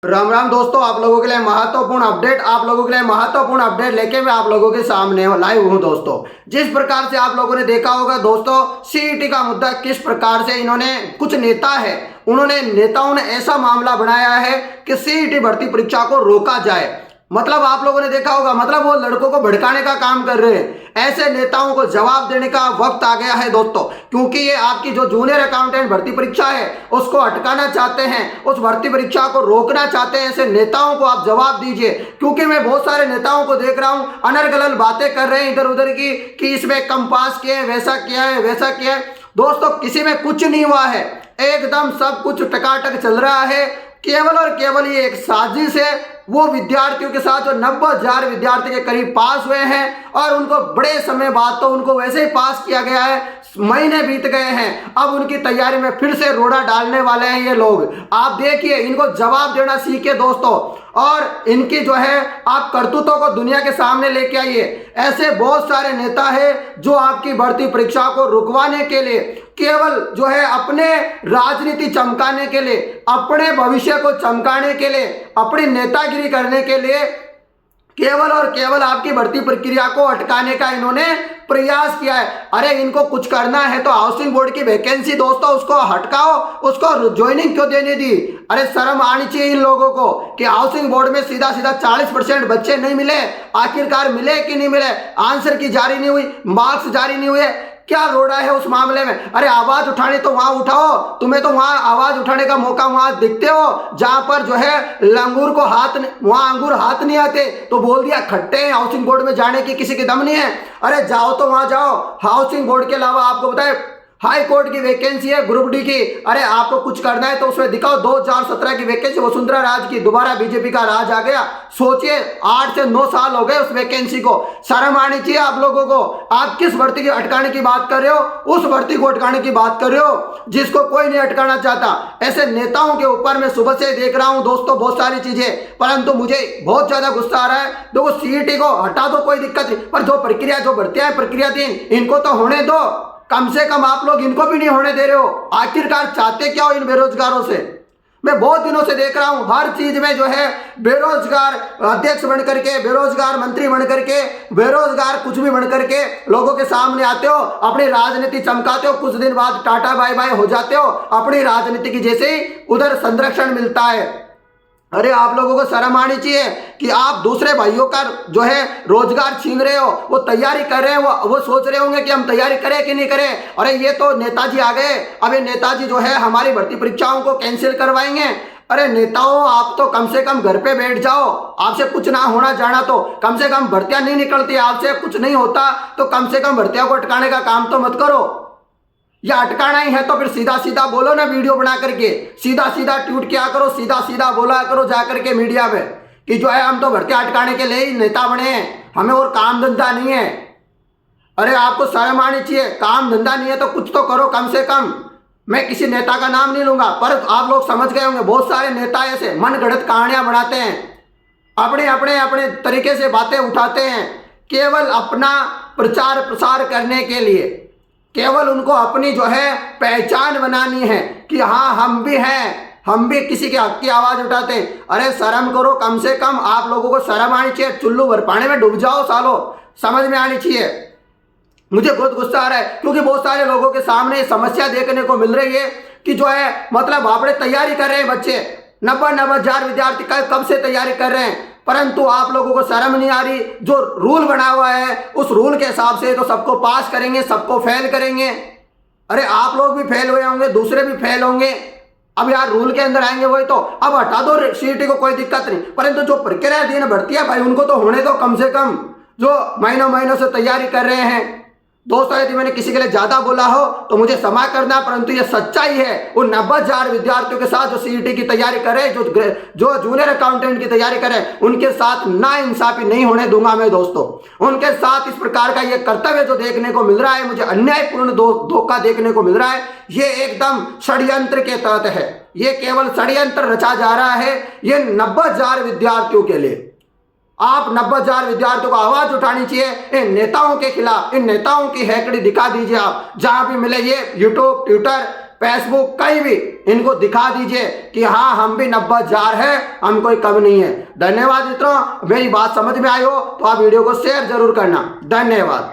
राम राम दोस्तों, आप लोगों के लिए महत्वपूर्ण अपडेट लेके मैं आप लोगों के सामने लाइव हूं। दोस्तों, जिस प्रकार से आप लोगों ने देखा होगा दोस्तों, सीईटी का मुद्दा किस प्रकार से इन्होंने कुछ नेताओं ने ऐसा मामला बनाया है कि सीईटी भर्ती परीक्षा को रोका जाए। मतलब आप लोगों ने देखा होगा, मतलब वो लड़कों को भड़काने का काम कर रहे हैं। ऐसे नेताओं को जवाब देने का वक्त आ गया है दोस्तों, क्योंकि ये आपकी जो जूनियर अकाउंटेंट भर्ती परीक्षा है उसको अटकाना चाहते हैं, उस भर्ती परीक्षा को रोकना चाहते हैं। ऐसे नेताओं को आप जवाब दीजिए, क्योंकि मैं बहुत सारे नेताओं को देख रहा हूं अनर्गल बातें कर रहे हैं इधर उधर की कि इसमें कम पास किया है, वैसा किया है, वैसा किया है। दोस्तों, किसी में कुछ नहीं हुआ है, एकदम सब कुछ टकाटक चल रहा है। केवल और केवल ये एक साजिश है वो विद्यार्थियों के साथ, जो 90,000 विद्यार्थी के करीब पास हुए हैं और उनको बड़े समय बाद तो उनको वैसे ही पास किया गया है, महीने बीत गए हैं, अब उनकी तैयारी में फिर से रोड़ा डालने वाले हैं ये लोग। आप देखिए, इनको जवाब देना सीखे दोस्तों, और इनकी जो है आप करतूतों को दुनिया के सामने लेके आइए। ऐसे बहुत सारे नेता हैं जो आपकी भर्ती परीक्षा को रुकवाने के लिए, केवल जो है अपने राजनीति चमकाने के लिए, अपने भविष्य को चमकाने के लिए, अपनी नेतागिरी करने के लिए केवल और केवल आपकी भर्ती प्रक्रिया को अटकाने का इन्होंने प्रयास किया है। अरे इनको कुछ करना है तो हाउसिंग बोर्ड की वैकेंसी दोस्तों उसको हटकाओ, उसको ज्वाइनिंग क्यों देने दी? अरे शर्म आनी चाहिए इन लोगों को कि हाउसिंग बोर्ड में सीधा सीधा 40% बच्चे नहीं मिले, आखिरकार मिले कि नहीं मिले, आंसर की जारी नहीं हुई, मार्क्स जारी नहीं हुए, क्या रोड़ा है उस मामले में? अरे आवाज उठानी तो वहां उठाओ, तुम्हें तो वहां आवाज उठाने का मौका वहां दिखते हो जहां पर जो है लंगूर को वहां अंगूर हाथ नहीं आते, तो बोल दिया खट्टे हैं, हाउसिंग बोर्ड में जाने की किसी की दम नहीं है। अरे जाओ तो वहां जाओ। हाउसिंग बोर्ड के अलावा आपको बताए हाई कोर्ट की वैकेंसी है ग्रुप डी की, अरे आपको कुछ करना है तो उसमें दिखाओ। 2017 की वैकेंसी वसुंधरा राज की, दोबारा बीजेपी का राज आ गया। सोचिए 8 से 9 साल हो गए उस वैकेंसी को। शर्म आनी चाहिए आप लोगों को। आप किस भर्ती की अटकाने की बात कर रहे हो? उस भर्ती को अटकाने की बात कर रहे हो जिसको कोई नहीं अटकाना चाहता। ऐसे नेताओं के ऊपर मैं सुबह से देख रहा हूं दोस्तों बहुत सारी चीजें, परंतु मुझे बहुत ज्यादा गुस्सा आ रहा है। देखो, सीईटी को हटा दो, कोई दिक्कत नहीं, पर जो भर्तियां हैं प्रक्रिया 3 इनको तो होने दो। कम से कम आप लोग इनको भी नहीं होने दे रहे हो। आखिरकार चाहते क्या हो इन बेरोजगारों से? मैं बहुत दिनों से देख रहा हूं हर चीज में जो है बेरोजगार अध्यक्ष बन करके, बेरोजगार मंत्री बन करके, बेरोजगार कुछ भी बन करके लोगों के सामने आते हो, अपनी राजनीति चमकाते हो, कुछ दिन बाद टाटा बाय बाय हो जाते हो अपनी राजनीति की, जैसे ही उधर संरक्षण मिलता है। अरे आप लोगों को शर्म आनी चाहिए कि आप दूसरे भाइयों का जो है रोजगार छीन रहे हो। वो तैयारी कर रहे हैं, वो सोच रहे होंगे कि हम तैयारी करें कि नहीं करें। अरे ये तो नेताजी आ गए, अब ये नेताजी जो है हमारी भर्ती परीक्षाओं को कैंसिल करवाएंगे। अरे नेताओं, आप तो कम से कम घर पे बैठ जाओ। आपसे कुछ ना होना जाना तो कम से कम भर्तियां नहीं निकलती, आपसे कुछ नहीं होता तो कम से कम भर्तियों को अटकाने का काम तो मत करो। या अटकाना ही है तो फिर सीधा सीधा बोलो ना, वीडियो बना करके सीधा सीधा ट्वीट किया करो, सीधा सीधा बोला करो जा करके मीडिया में कि जो है हम तो भर्तियां अटकाने के लिए ही नेता बने हैं, हमें और काम धंधा नहीं है। अरे आपको शर्म आनी चाहिए। काम धंधा नहीं है तो कुछ तो करो कम से कम। मैं किसी नेता का नाम नहीं लूंगा, पर आप लोग समझ गए होंगे बहुत सारे नेता ऐसे मन गढ़ंत कहानियां बनाते हैं, अपने अपने अपने तरीके से बातें उठाते हैं, केवल अपना प्रचार प्रसार करने के लिए, केवल उनको अपनी जो है पहचान बनानी है कि हाँ हम भी हैं, हम भी किसी के हक की आवाज उठाते हैं। अरे शर्म करो, कम से कम आप लोगों को शर्म आनी चाहिए। चुल्लू भर पानी में डूब जाओ सालो, समझ में आनी चाहिए। मुझे बहुत गुस्सा आ रहा है क्योंकि बहुत सारे लोगों के सामने समस्या देखने को मिल रही है कि जो है मतलब आपने तैयारी कर रहे हैं बच्चे, 90,000 विद्यार्थी कब से तैयारी कर रहे हैं, परंतु आप लोगों को शर्म नहीं आ रही। जो रूल बना हुआ है उस रूल के हिसाब से तो सबको पास करेंगे, सबको फेल करेंगे। अरे आप लोग भी फेल हुए होंगे, दूसरे भी फेल होंगे। अब यार रूल के अंदर आएंगे वही तो, अब हटा दो सीईटी को, कोई दिक्कत नहीं, परंतु जो प्रक्रिया दिन भर्ती है भाई उनको तो होने दो कम से कम, जो महीनों महीनों से तैयारी कर रहे हैं। दोस्तों, यदि मैंने किसी के लिए ज्यादा बोला हो तो मुझे क्षमा करना, परंतु ये सच्चाई है। उन 90,000 विद्यार्थियों के साथ जो सीईटी की तैयारी करे, जो जूनियर अकाउंटेंट की तैयारी करे, उनके साथ ना इंसाफी नहीं होने दूंगा मैं दोस्तों। उनके साथ इस प्रकार का ये कर्तव्य जो देखने को मिल रहा है, मुझे अन्यायपूर्ण धोखा देखने को मिल रहा है, ये एकदम षड्यंत्र के तहत है। ये केवल षड्यंत्र रचा जा रहा है ये 90,000 विद्यार्थियों के लिए। आप 90,000 विद्यार्थियों को आवाज उठानी चाहिए इन नेताओं के खिलाफ। इन नेताओं की हैकड़ी दिखा दीजिए आप, जहां भी मिले ये यूट्यूब, ट्विटर, फेसबुक कहीं भी इनको दिखा दीजिए कि हाँ हम भी 90,000 है, हम कोई कम नहीं है। धन्यवाद मित्रों, मेरी बात समझ में आई हो तो आप वीडियो को शेयर जरूर करना। धन्यवाद।